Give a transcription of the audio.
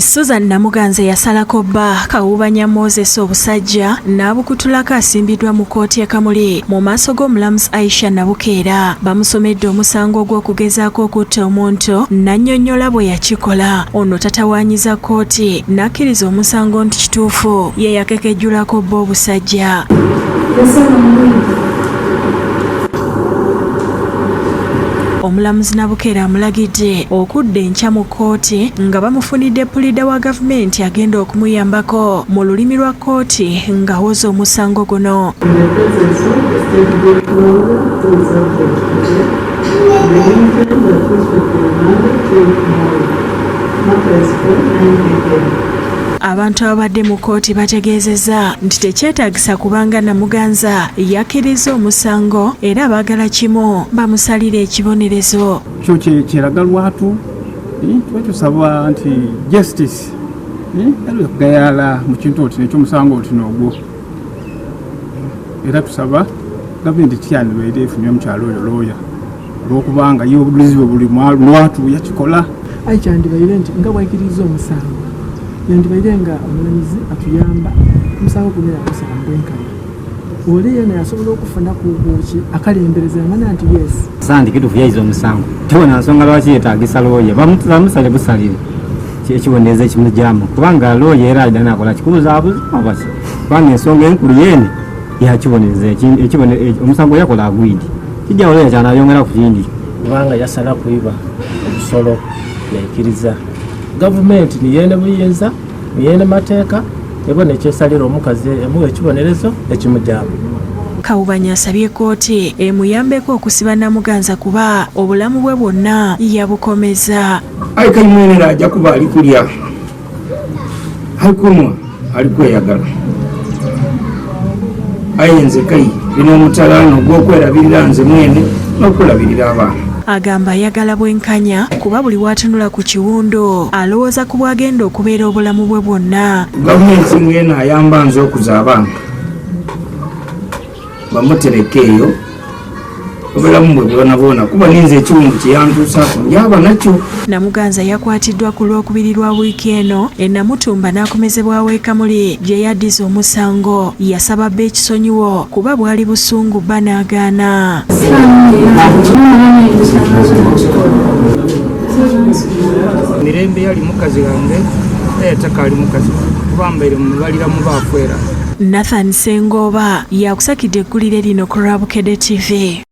Susan Namuganze yasalako bba Kawubanya Moses obusajja n'abukutulako asimbidwa mu kkooti e Kamuli mu maaso g'omulamuzi Aisha Nabukeera. Bamusomedde omusango gw'okugezaako okutta omuntu n'annyonnyola bwe yakikola. Ono tatawaanyiza kkooti n'akkiriza omusango nti kituufu ye yakekejjulako bba obusajja. Omulamuzi Nabukeera amulagidde okudda enkya mu kkooti nga bamufunidde pulida wa gavumenti agenda okumuyambako mu lulimi lwa kkooti ng'awoza omusango guno. Abantu abadde mu kkooti bategeezezza nti tekyetaagisa kubanga Namuganza yakkiriza omusango era baagala kimu bamusalira ekibonerezo. Kyo kyeraga lwatu twetusaba nti justice gayala mu kintu oti nekyomusango oti n'ogwo era tusaba gavumenti tyandibaire efunye omukyalo oyo looya olw'okubanga ye obudulizi bwe buli lwatu yakikola. Ayi kyandibaire nti nga bwakkiriza omusango yandibaire nga omulamuzi atuyamba omusango guno yakusaba bwenkanya oli yena yasobola okufuna ku bwoki akalembereza yamanya nti yes sandi kituufu yayiza omusango tibona nsonga lwaki yeetaagisa looya bamusale busalire ekibonerezo ekimujjamu kubanga looya era alina nakola kikubuzaabuza abasi kubanga ensonga enkulu yeene yakibonereza omusango yakola agwidi kijjawo looya kyanayongera ku kindi kubanga yasala kuyiba obusolo yaikiriza gavumenti niyene buyinza niyene mateeka ebone ekyesalira omukazi emuwa ekibonerezo ekimujjamu. Kawubanya asabye kkooti emuyambeko okusiba Namuganza kuba obulamu bwe bwonna yabukomeza. Kayimwenera ajja kuba ali kulya alikumwa ali kweyagala ayenze kayi bino omutalano gw'okwerabirira nze mwene n'okulabirira abaana. Agamba ayagala bwenkanya kuba buli waatunula ku kiwundo alowooza ku bwagenda okubeera obulamu bwe bwonna. Gavumenti mwena ayamba nze okuza abaana bamutereka eyo obulamu bwe bwona kuba ninze ekiwundu kyeyantuusaako ndyaba nakyo. Namuganza yakwatiddwa ku Lwokubiri lwa wiiki eno Namutumba n'akomezebwawo e Kamuli gye yaddiza omusango. Yasaba bba ekisonyiwo kuba bwali busungu bba n'agaana. Mirembe yali mukazi wange yataka ali mukazi kubambaire mubalira mu bafwera. Nathan Sengoba yakusakidde eggulire lino ku Rabukedde TV.